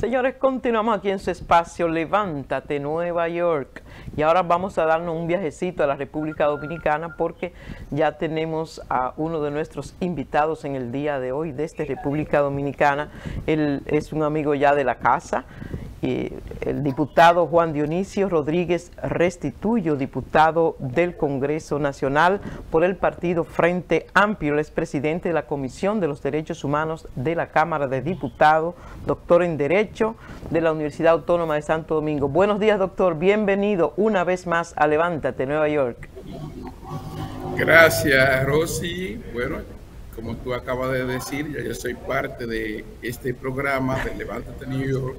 Señores, continuamos aquí en su espacio Levántate Nueva York. Y ahora vamos a darnos un viajecito a la República Dominicana porque ya tenemos a uno de nuestros invitados en el día de hoy desde República Dominicana. Él es un amigo ya de la casa. El diputado Juan Dionisio Rodríguez Restituyo, diputado del Congreso Nacional por el partido Frente Amplio, el expresidente de la Comisión de los Derechos Humanos de la Cámara de Diputados, doctor en Derecho de la Universidad Autónoma de Santo Domingo. Buenos días, doctor. Bienvenido una vez más a Levántate Nueva York. Gracias, Rosy. Bueno, como tú acabas de decir, ya yo soy parte de este programa de Levántate New York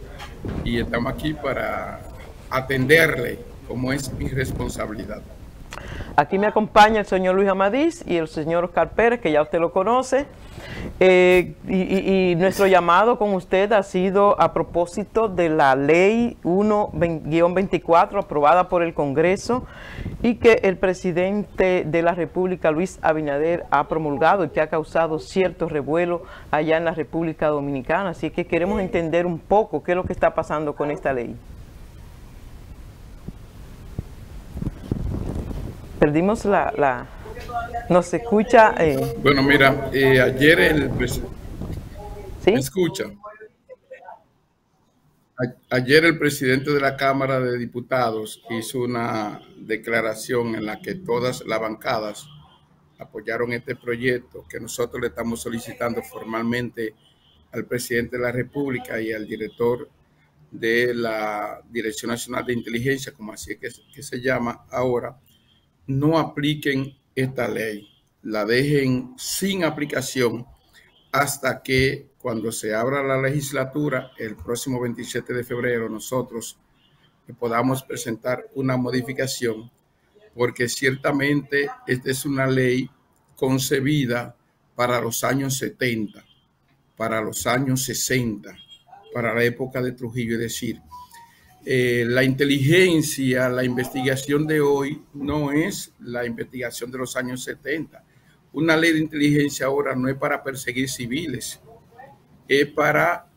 y estamos aquí para atenderle como es mi responsabilidad. Aquí me acompaña el señor Luis Amadís y el señor Oscar Pérez, que ya usted lo conoce. Y nuestro llamado con usted ha sido a propósito de la ley 1-24 aprobada por el Congreso y que el presidente de la República, Luis Abinader, ha promulgado y que ha causado cierto revuelo allá en la República Dominicana. Así que queremos entender un poco qué es lo que está pasando con esta ley. Perdimos no se escucha. Bueno, mira, ayer el presidente... ¿Sí? ¿Me escucha? Ayer el presidente de la Cámara de Diputados hizo una declaración en la que todas las bancadas apoyaron este proyecto que nosotros le estamos solicitando formalmente al presidente de la República y al director de la Dirección Nacional de Inteligencia, como así es que se llama ahora, no apliquen esta ley, la dejen sin aplicación hasta que cuando se abra la legislatura el próximo 27 de febrero nosotros podamos presentar una modificación, porque ciertamente esta es una ley concebida para los años 70, para los años 60, para la época de Trujillo, es decir, la inteligencia, la investigación de hoy no es la investigación de los años 70. Una ley de inteligencia ahora no es para perseguir civiles, es para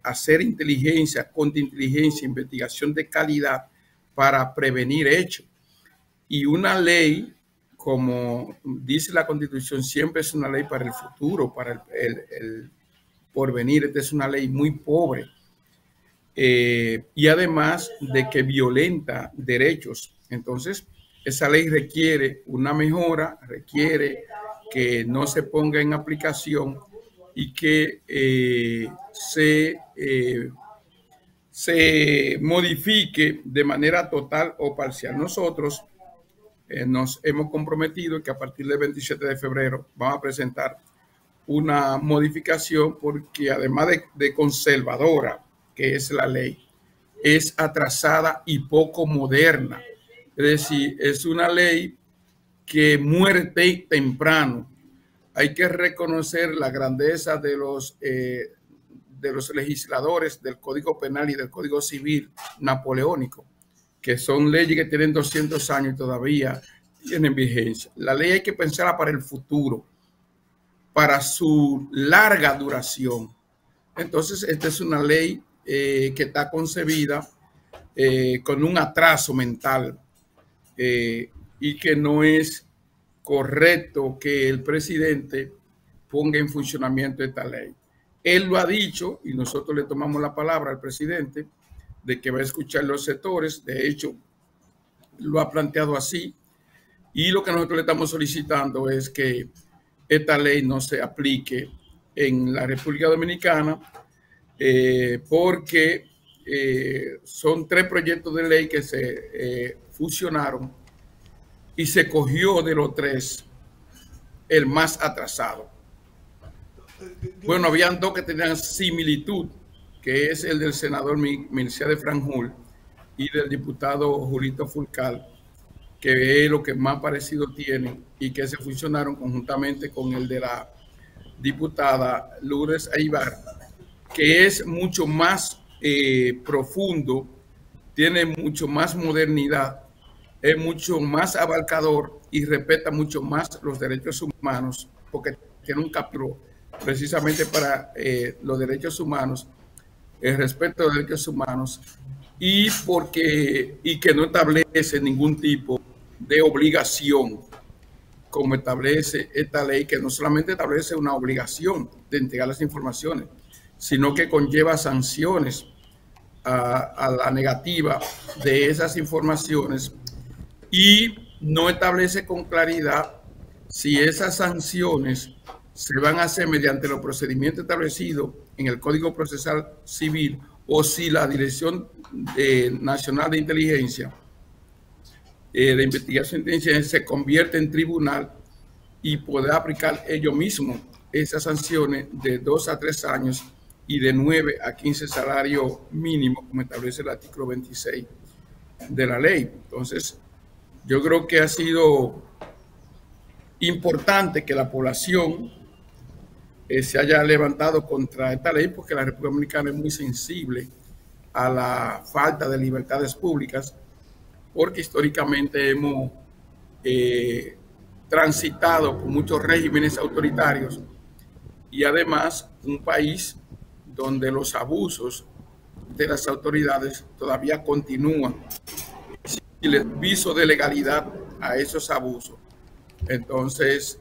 hacer inteligencia, contrainteligencia, investigación de calidad para prevenir hechos. Y una ley, como dice la Constitución, siempre es una ley para el futuro, para el porvenir. Esta es una ley muy pobre. Y además de que violenta derechos. Entonces, esa ley requiere una mejora, requiere que no se ponga en aplicación y que se modifique de manera total o parcial. Nosotros nos hemos comprometido que a partir del 27 de febrero vamos a presentar una modificación porque además de conservadora, que es la ley, es atrasada y poco moderna. Es decir, es una ley que muere temprano. Hay que reconocer la grandeza de los legisladores del Código Penal y del Código Civil napoleónico, que son leyes que tienen 200 años y todavía tienen vigencia. La ley hay que pensarla para el futuro, para su larga duración. Entonces, esta es una ley que está concebida con un atraso mental y que no es correcto que el presidente ponga en funcionamiento esta ley. Él lo ha dicho y nosotros le tomamos la palabra al presidente de que va a escuchar los sectores. De hecho, lo ha planteado así. Y lo que nosotros le estamos solicitando es que esta ley no se aplique en la República Dominicana porque son 3 proyectos de ley que se fusionaron y se cogió de los 3 el más atrasado. Bueno, habían 2 que tenían similitud, que es el del senador Mircea de Franjul y del diputado Julito Fulcal, que es lo que más parecido tienen y que se fusionaron conjuntamente con el de la diputada Lourdes Aybar, que es mucho más profundo, tiene mucho más modernidad, es mucho más abarcador y respeta mucho más los derechos humanos, porque tiene un capítulo precisamente para los derechos humanos el respeto de derechos humanos y que no establece ningún tipo de obligación, como establece esta ley, que no solamente establece una obligación de entregar las informaciones, sino que conlleva sanciones a la negativa de esas informaciones, y no establece con claridad si esas sanciones se van a hacer mediante los procedimientos establecidos en el Código Procesal Civil o si la Dirección Nacional de Inteligencia, de Investigación de Inteligencia, se convierte en tribunal y poder aplicar ellos mismos esas sanciones de 2 a 3 años y de 9 a 15 salarios mínimos, como establece el artículo 26 de la ley. Entonces, yo creo que ha sido importante que la población se haya levantado contra esta ley, porque la República Dominicana es muy sensible a la falta de libertades públicas, porque históricamente hemos transitado por muchos regímenes autoritarios y además un país donde los abusos de las autoridades todavía continúan y les viso de legalidad a esos abusos. Entonces,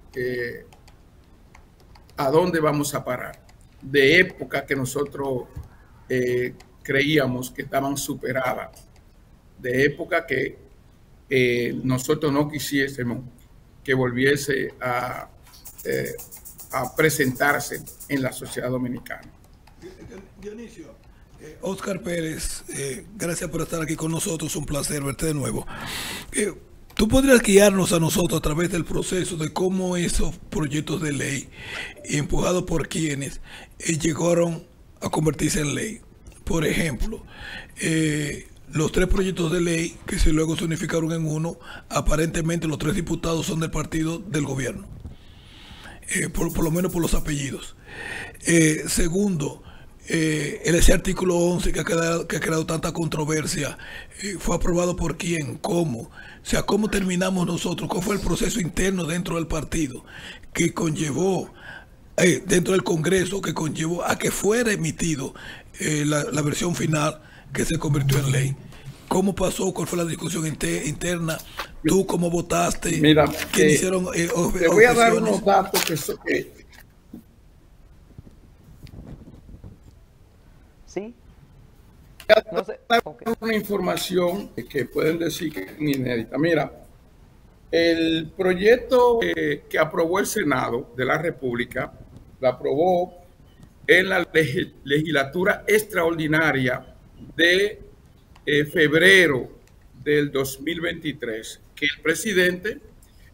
¿a dónde vamos a parar? De época que nosotros creíamos que estaban superadas, de época que nosotros no quisiésemos que volviese a presentarse en la sociedad dominicana. Dionisio, Oscar Pérez, gracias por estar aquí con nosotros, un placer verte de nuevo. ¿Tú podrías guiarnos a nosotros a través del proceso de cómo esos proyectos de ley, empujados por quienes llegaron a convertirse en ley? Por ejemplo, los 3 proyectos de ley que luego se unificaron en uno, aparentemente los 3 diputados son del partido del gobierno, por lo menos por los apellidos. Segundo, ese artículo 11 que ha creado tanta controversia, ¿fue aprobado por quién? ¿Cómo? O sea, ¿cómo terminamos nosotros? ¿Cuál fue el proceso interno dentro del partido que conllevó, dentro del Congreso, que conllevó a que fuera emitido la versión final que se convirtió en ley? ¿Cómo pasó? ¿Cuál fue la discusión interna? ¿Tú cómo votaste? Mira, ¿Quién hicieron te voy a dar unos datos que ¿Sí? No sé. Okay. Una información que pueden decir que es inédita. Mira, el proyecto que aprobó el Senado de la República, lo aprobó en la legislatura extraordinaria de febrero del 2023, que el presidente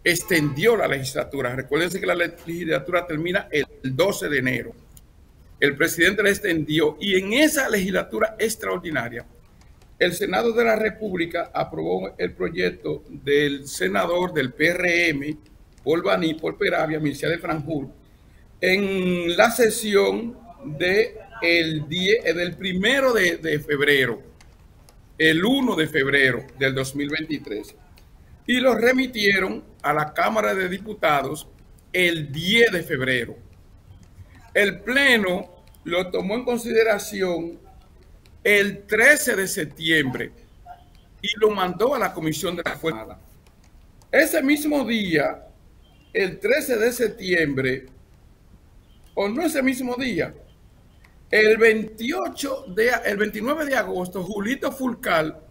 extendió la legislatura. Recuérdense que la legislatura termina el 12 de enero. El presidente la extendió y en esa legislatura extraordinaria el Senado de la República aprobó el proyecto del senador del PRM, Paul Baní, Paul Peravia, Mircea de Franjul, en la sesión del 1 de febrero, el 1 de febrero del 2023, y lo remitieron a la Cámara de Diputados el 10 de febrero. El Pleno lo tomó en consideración el 13 de septiembre y lo mandó a la Comisión de la Fuerza Armada. Ese mismo día, el 13 de septiembre, o no ese mismo día, el 29 de agosto, Julito Fulcar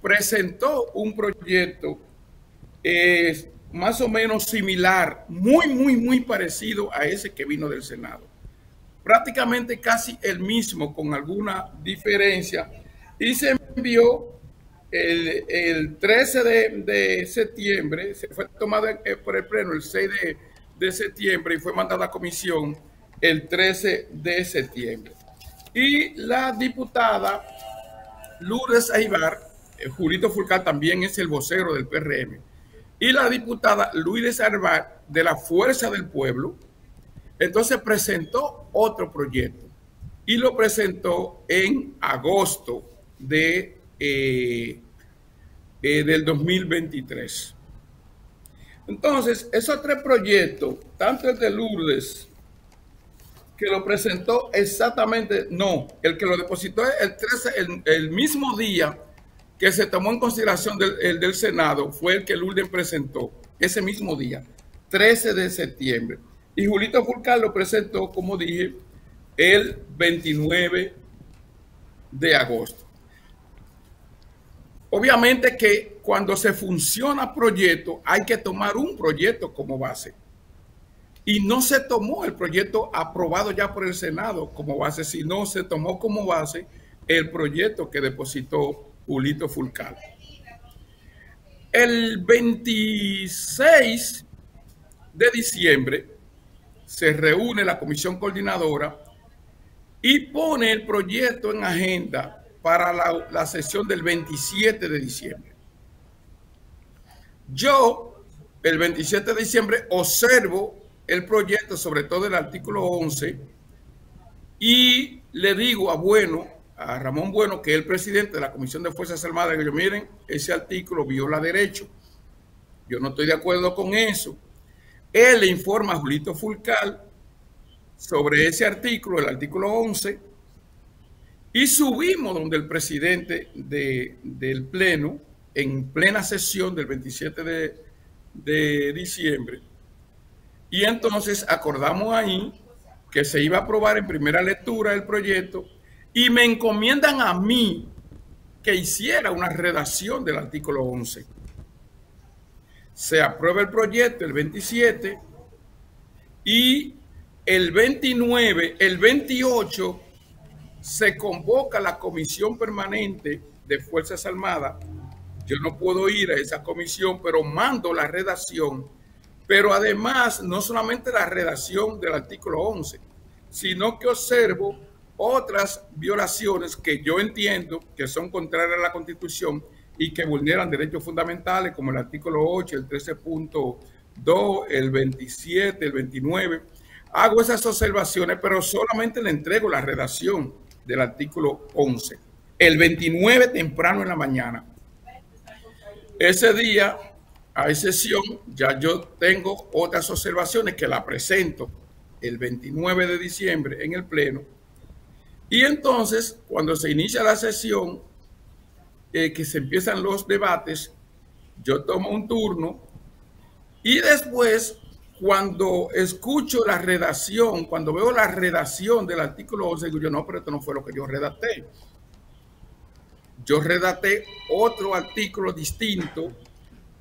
presentó un proyecto más o menos similar, muy parecido a ese que vino del Senado. Prácticamente casi el mismo, con alguna diferencia, y se envió el 13 de septiembre, se fue tomado por el Pleno el 6 de septiembre y fue mandado a comisión el 13 de septiembre. Y la diputada Lourdes Aybar, Julito Fulcar también es el vocero del PRM, y la diputada Lourdes Aybar de la Fuerza del Pueblo, entonces presentó otro proyecto y lo presentó en agosto del 2023. Entonces, esos 3 proyectos, tanto el de Lourdes que lo presentó exactamente, no, el que lo depositó el 13, el mismo día que se tomó en consideración el del Senado, fue el que Lourdes presentó, ese mismo día, 13 de septiembre. Y Julito Fulcar lo presentó, como dije, el 29 de agosto. Obviamente que cuando se funciona proyecto, hay que tomar un proyecto como base. Y no se tomó el proyecto aprobado ya por el Senado como base, sino se tomó como base el proyecto que depositó Julito Fulcar. El 26 de diciembre se reúne la comisión coordinadora y pone el proyecto en agenda para la sesión del 27 de diciembre. Yo, el 27 de diciembre, observo el proyecto, sobre todo el artículo 11, y le digo a Ramón Bueno, que es el presidente de la Comisión de Fuerzas Armadas, que yo, miren, ese artículo viola derecho. Yo no estoy de acuerdo con eso. Él le informa a Julito Fulcar sobre ese artículo, el artículo 11, y subimos donde el presidente del Pleno, en plena sesión del 27 de diciembre, y entonces acordamos ahí que se iba a aprobar en primera lectura el proyecto y me encomiendan a mí que hiciera una redacción del artículo 11. Se aprueba el proyecto el 27 y el 29, el 28 se convoca la Comisión Permanente de Fuerzas Armadas. Yo no puedo ir a esa comisión, pero mando la redacción. Pero además, no solamente la redacción del artículo 11, sino que observo otras violaciones que yo entiendo que son contrarias a la Constitución y que vulneran derechos fundamentales, como el artículo 8, el 13.2, el 27, el 29. Hago esas observaciones, pero solamente le entrego la redacción del artículo 11. El 29 temprano en la mañana. Ese día hay sesión, ya yo tengo otras observaciones que la presento el 29 de diciembre en el Pleno. Y entonces, cuando se inicia la sesión, que se empiezan los debates, yo tomo un turno y después, cuando escucho la redacción, cuando veo la redacción del artículo 11, digo yo, no, pero esto no fue lo que yo redacté. Yo redacté otro artículo distinto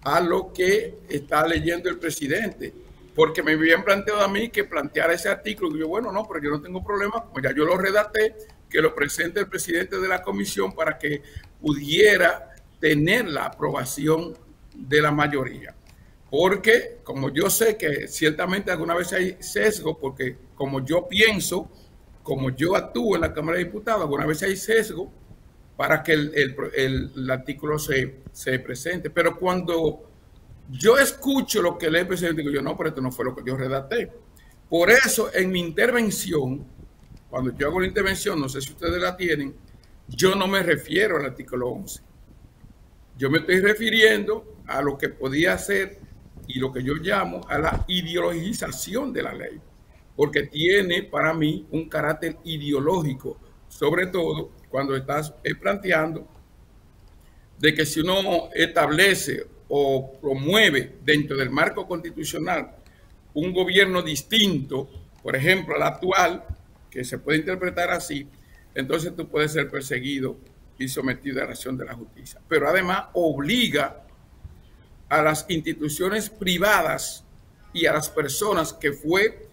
a lo que está leyendo el presidente, porque me habían planteado a mí que planteara ese artículo. Y yo, bueno, no, pero yo no tengo problema, como ya yo lo redacté, que lo presente el presidente de la comisión para que pudiera tener la aprobación de la mayoría. Porque como yo sé que ciertamente alguna vez hay sesgo, porque como yo pienso, como yo actúo en la Cámara de Diputados, alguna vez hay sesgo para que el artículo se presente. Pero cuando yo escucho lo que lee el presidente, digo yo, no, pero esto no fue lo que yo redacté. Por eso, en mi intervención, cuando yo hago la intervención, no sé si ustedes la tienen, yo no me refiero al artículo 11. Yo me estoy refiriendo a lo que podía ser y lo que yo llamo a la ideologización de la ley, porque tiene para mí un carácter ideológico, sobre todo cuando estás planteando de que si uno establece o promueve dentro del marco constitucional un gobierno distinto, por ejemplo, al actual, que se puede interpretar así, entonces tú puedes ser perseguido y sometido a la acción de la justicia. Pero además obliga a las instituciones privadas y a las personas, que fue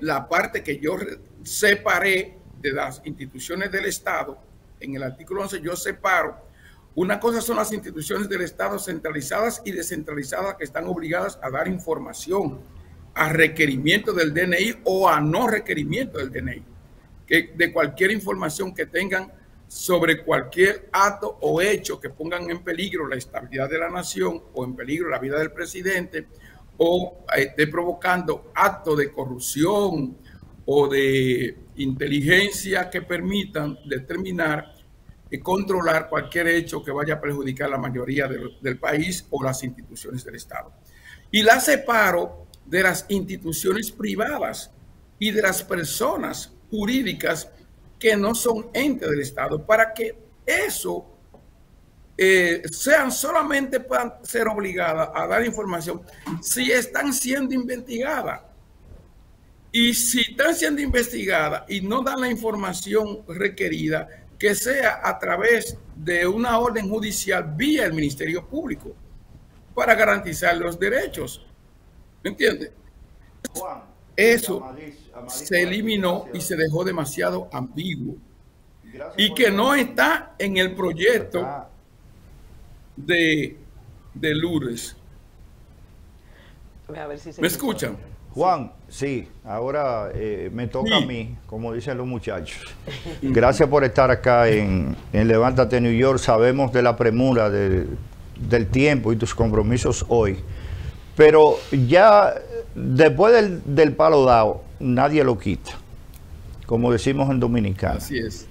la parte que yo separé de las instituciones del Estado. En el artículo 11 yo separo. Una cosa son las instituciones del Estado centralizadas y descentralizadas, que están obligadas a dar información a requerimiento del DNI o a no requerimiento del DNI, que de cualquier información que tengan sobre cualquier acto o hecho que pongan en peligro la estabilidad de la nación o en peligro la vida del presidente, o esté provocando actos de corrupción o de inteligencia que permitan determinar y controlar cualquier hecho que vaya a perjudicar a la mayoría del país o las instituciones del Estado. Y la separo de las instituciones privadas, y de las personas jurídicas que no son entes del Estado, para que eso solamente puedan ser obligadas a dar información si están siendo investigadas. Y si están siendo investigadas y no dan la información requerida, que sea a través de una orden judicial vía el Ministerio Público para garantizar los derechos. ¿Me entiendes? Eso se eliminó y se dejó demasiado ambiguo. Y que no está en el proyecto de Lourdes. A ver si ¿Me escuchan? Juan, sí, ahora me toca a mí, como dicen los muchachos. Gracias por estar acá en Levántate New York. Sabemos de la premura del tiempo y tus compromisos hoy. Pero ya después del palo dado, nadie lo quita, como decimos en Dominicana. Así es.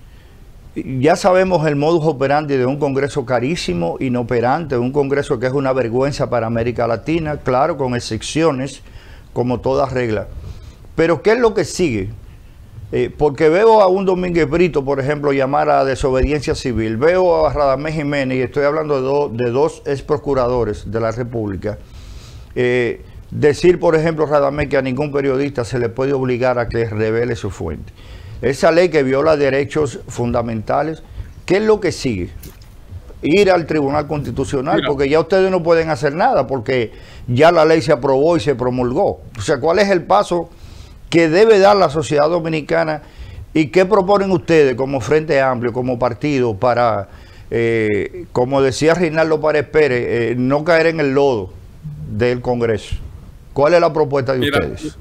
Ya sabemos el modus operandi de un Congreso carísimo, inoperante, un Congreso que es una vergüenza para América Latina, claro, con excepciones, como toda regla. Pero ¿qué es lo que sigue? Porque veo a un Domínguez Brito, por ejemplo, llamar a desobediencia civil. Veo a Radamés Jiménez, y estoy hablando de dos ex procuradores de la República. Decir, por ejemplo, Radamés, que a ningún periodista se le puede obligar a que revele su fuente. Esa ley que viola derechos fundamentales, ¿qué es lo que sigue? Ir al Tribunal Constitucional, Mira, porque ya ustedes no pueden hacer nada, porque ya la ley se aprobó y se promulgó. O sea, ¿cuál es el paso que debe dar la sociedad dominicana y qué proponen ustedes como Frente Amplio, como partido, para, como decía Reinaldo Párez Pérez, no caer en el lodo del Congreso? ¿Cuál es la propuesta de ustedes?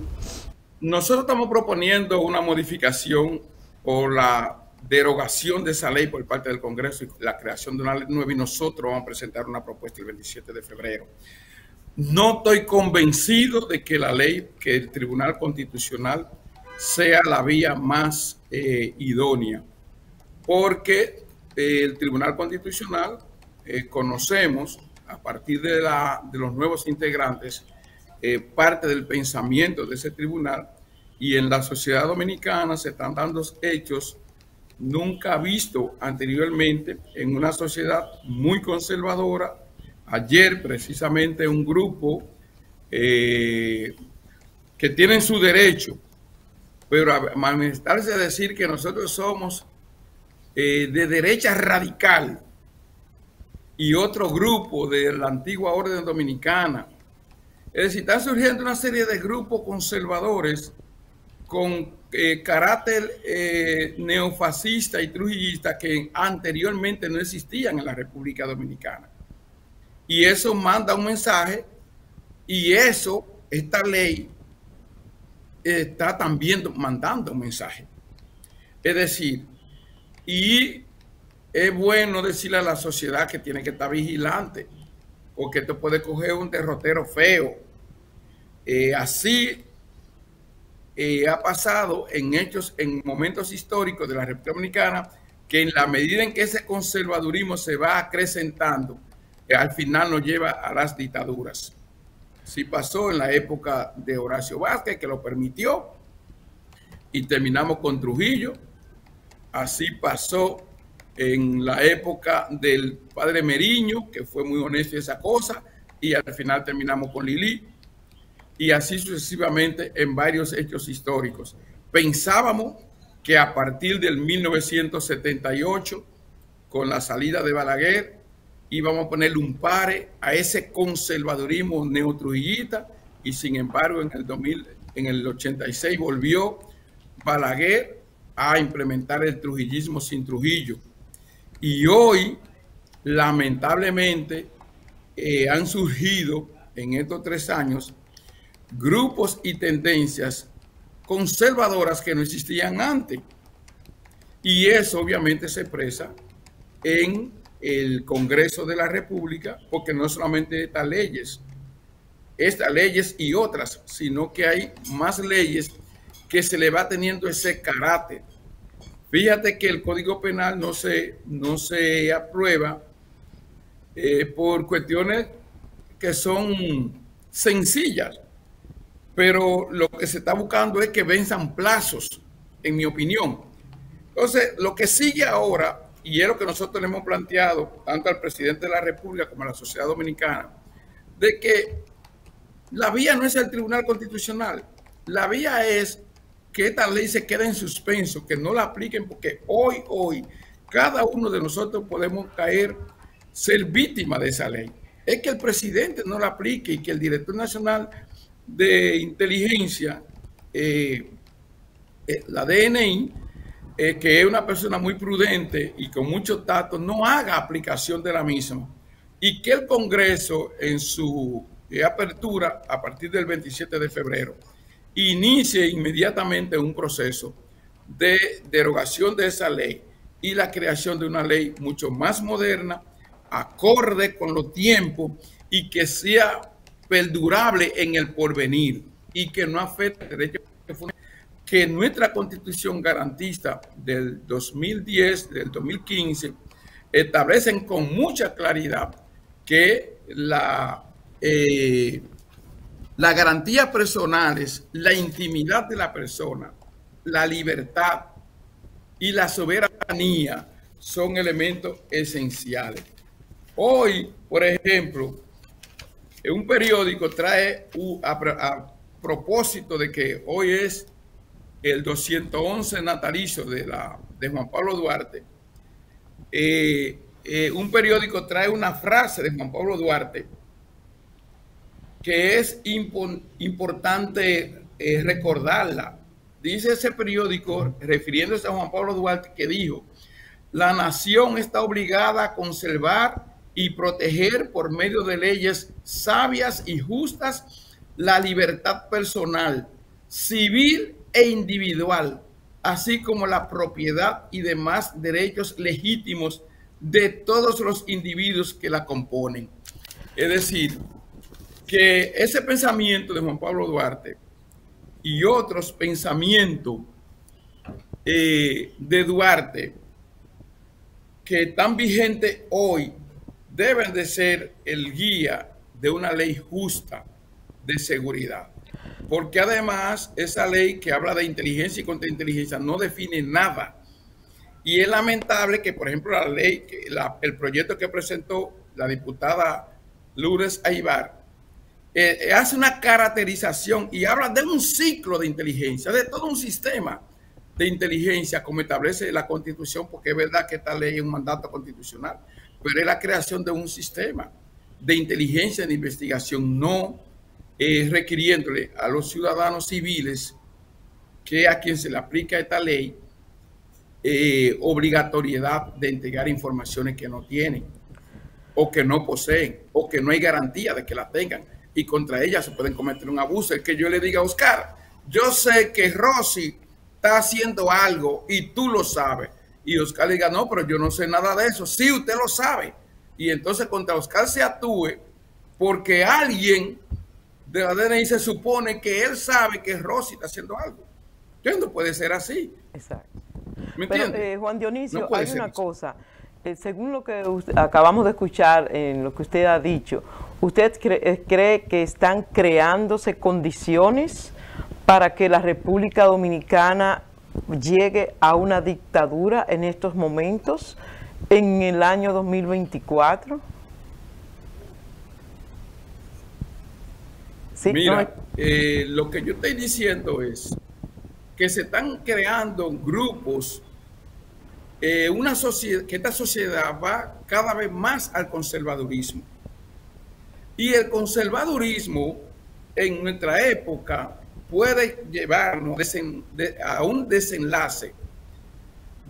Nosotros estamos proponiendo una modificación o la derogación de esa ley por parte del Congreso y la creación de una ley nueva, y nosotros vamos a presentar una propuesta el 27 de febrero. No estoy convencido de que la ley, que el Tribunal Constitucional sea la vía más idónea, porque el Tribunal Constitucional conocemos a partir de los nuevos integrantes parte del pensamiento de ese tribunal, y en la sociedad dominicana se están dando hechos nunca vistos anteriormente en una sociedad muy conservadora. Ayer precisamente un grupo que tienen su derecho, pero a manifestarse a decir que nosotros somos de derecha radical, y otro grupo de la antigua orden dominicana. Es decir, están surgiendo una serie de grupos conservadores con carácter neofascista y trujillista que anteriormente no existían en la República Dominicana. Y eso manda un mensaje, y esta ley está también mandando un mensaje. Es decir, y es bueno decirle a la sociedad que tiene que estar vigilante, porque esto puede coger un derrotero feo. Así ha pasado en momentos históricos de la República Dominicana, que en la medida en que ese conservadurismo se va acrecentando, al final nos lleva a las dictaduras. Sí pasó en la época de Horacio Vázquez, que lo permitió, y terminamos con Trujillo. Así pasó en la época del padre Meriño, que fue muy honesto en esa cosa, y al final terminamos con Lili. Y así sucesivamente en varios hechos históricos. Pensábamos que a partir del 1978, con la salida de Balaguer, íbamos a ponerle un pare a ese conservadurismo neotrujillista, y sin embargo en el 86 volvió Balaguer a implementar el trujillismo sin Trujillo. Y hoy, lamentablemente, han surgido en estos 3 años grupos y tendencias conservadoras que no existían antes. Y eso obviamente se expresa en el Congreso de la República, porque no solamente estas leyes y otras, sino que hay más leyes que se le va teniendo ese carácter. Fíjate que el Código Penal no se aprueba por cuestiones que son sencillas. pero lo que se está buscando es que venzan plazos, en mi opinión. Entonces, lo que sigue ahora, y es lo que nosotros le hemos planteado tanto al presidente de la República como a la sociedad dominicana, de que la vía no es el Tribunal Constitucional, la vía es que esta ley se quede en suspenso, que no la apliquen, porque hoy, cada uno de nosotros podemos ser víctima de esa ley. Es que el presidente no la aplique y que el director nacional de inteligencia, la DNI, que es una persona muy prudente y con mucho tacto, no haga aplicación de la misma, y que el Congreso en su apertura a partir del 27 de febrero inicie inmediatamente un proceso de derogación de esa ley y la creación de una ley mucho más moderna, acorde con los tiempos y que sea perdurable en el porvenir y que no afecte derechos que nuestra Constitución garantista del 2010, del 2015, establecen con mucha claridad que las garantías personales, la intimidad de la persona, la libertad y la soberanía son elementos esenciales. Hoy, por ejemplo, un periódico trae a propósito de que hoy es el 211 natalicio de Juan Pablo Duarte, un periódico trae una frase de Juan Pablo Duarte que es importante recordarla. Dice ese periódico, refiriéndose a Juan Pablo Duarte, que dijo: la nación está obligada a conservar y proteger por medio de leyes sabias y justas la libertad personal, civil e individual, así como la propiedad y demás derechos legítimos de todos los individuos que la componen. Es decir, que ese pensamiento de Juan Pablo Duarte y otros pensamientos de Duarte que están vigentes hoy deben de ser el guía de una ley justa de seguridad. Porque además esa ley que habla de inteligencia y contrainteligencia no define nada. Y es lamentable que, por ejemplo, la ley, el proyecto que presentó la diputada Lourdes Aybar, hace una caracterización y habla de un ciclo de inteligencia, de todo un sistema de inteligencia como establece la Constitución, porque es verdad que esta ley es un mandato constitucional, pero es la creación de un sistema de inteligencia de investigación, no requiriéndole a los ciudadanos civiles que a quien se le aplica esta ley obligatoriedad de entregar informaciones que no tienen o que no poseen o que no hay garantía de que la tengan, y contra ellas se pueden cometer un abuso. Es que yo le diga a Oscar: yo sé que Rosy está haciendo algo y tú lo sabes, y Oscar le diga: no, pero yo no sé nada de eso. Sí, usted lo sabe, y entonces contra Oscar se actúe porque alguien de la DNI se supone que él sabe que Rosy está haciendo algo. Entonces no puede ser así. Exacto. ¿Me entiendes? Pero, Juan Dionisio, No puede hay ser una eso. cosa. Según lo que acabamos de escuchar en lo que usted ha dicho, ¿usted cree que están creándose condiciones para que la República Dominicana llegue a una dictadura en estos momentos, en el año 2024? ¿Sí? Mira, lo que yo estoy diciendo es que se están creando grupos, una sociedad, que esta sociedad va cada vez más al conservadurismo. Y el conservadurismo en nuestra época puede llevarnos a un desenlace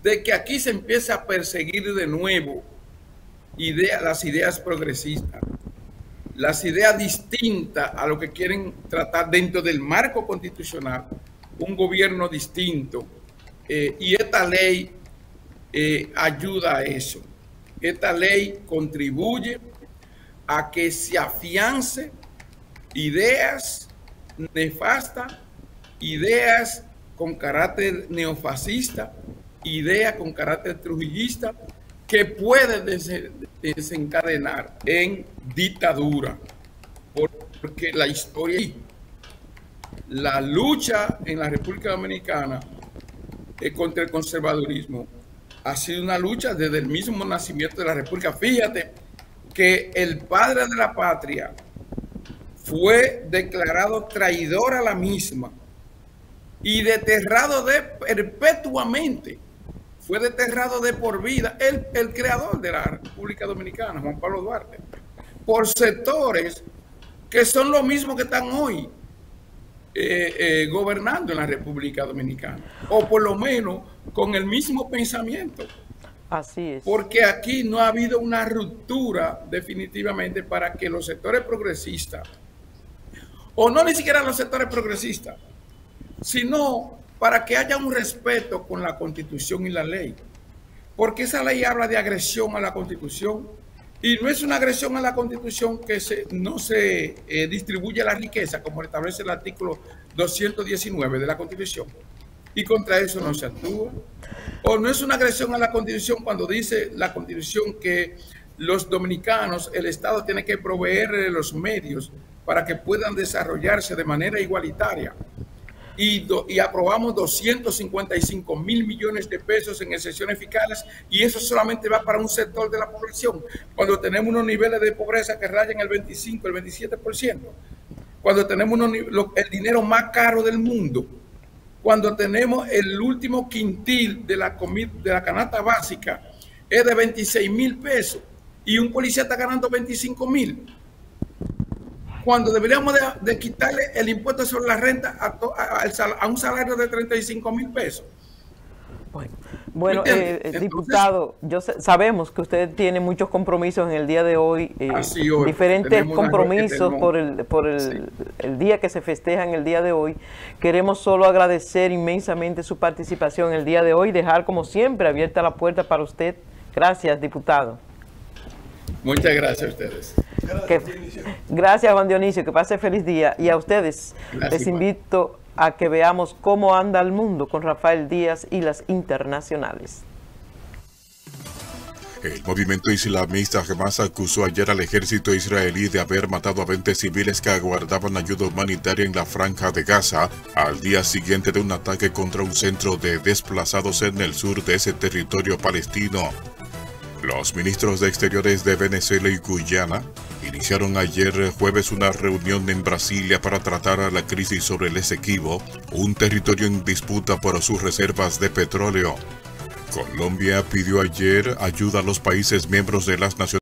de que aquí se empieza a perseguir de nuevo las ideas progresistas, las ideas distintas a lo que quieren tratar dentro del marco constitucional, un gobierno distinto. Y esta ley ayuda a eso. Esta ley contribuye a que se afiance ideas nefastas, ideas con carácter neofascista, ideas con carácter trujillista, que pueden desencadenar en dictadura, porque la historia la lucha en la República Dominicana contra el conservadurismo ha sido una lucha desde el mismo nacimiento de la República. Fíjate que el padre de la patria fue declarado traidor a la misma y desterrado perpetuamente. Fue desterrado de por vida el creador de la República Dominicana, Juan Pablo Duarte, por sectores que son los mismos que están hoy gobernando en la República Dominicana, o por lo menos con el mismo pensamiento. Así es. Porque aquí no ha habido una ruptura definitivamente para que los sectores progresistas, o no ni siquiera los sectores progresistas, sino para que haya un respeto con la Constitución y la ley. Porque esa ley habla de agresión a la Constitución, y no es una agresión a la Constitución que no se distribuye la riqueza, como establece el artículo 219 de la Constitución, y contra eso no se actúa. O no es una agresión a la Constitución cuando dice la Constitución que los dominicanos, el Estado tiene que proveerle los medios para que puedan desarrollarse de manera igualitaria. Y aprobamos 255 mil millones de pesos en excepciones fiscales, y eso solamente va para un sector de la población, cuando tenemos unos niveles de pobreza que rayan el 25, el 27%, cuando tenemos el dinero más caro del mundo, cuando tenemos el último quintil de la canasta básica es de 26 mil pesos y un policía está ganando 25 mil. Cuando deberíamos de quitarle el impuesto sobre la renta a un salario de 35 mil pesos. Bueno, diputado, sabemos que usted tiene muchos compromisos en el día de hoy, diferentes compromisos por el día que se festeja en el día de hoy. Queremos solo agradecer inmensamente su participación en el día de hoy, dejar como siempre abierta la puerta para usted. Gracias, diputado. Muchas gracias a ustedes. Gracias, Juan Dionisio, que pase feliz día. Y a ustedes les invito a que veamos cómo anda el mundo con Rafael Díaz y las internacionales. El movimiento islamista Hamas acusó ayer al ejército israelí de haber matado a 20 civiles que aguardaban ayuda humanitaria en la franja de Gaza al día siguiente de un ataque contra un centro de desplazados en el sur de ese territorio palestino. Los ministros de Exteriores de Venezuela y Guyana iniciaron ayer jueves una reunión en Brasilia para tratar la crisis sobre el Esequibo, un territorio en disputa por sus reservas de petróleo. Colombia pidió ayer ayuda a los países miembros de las Naciones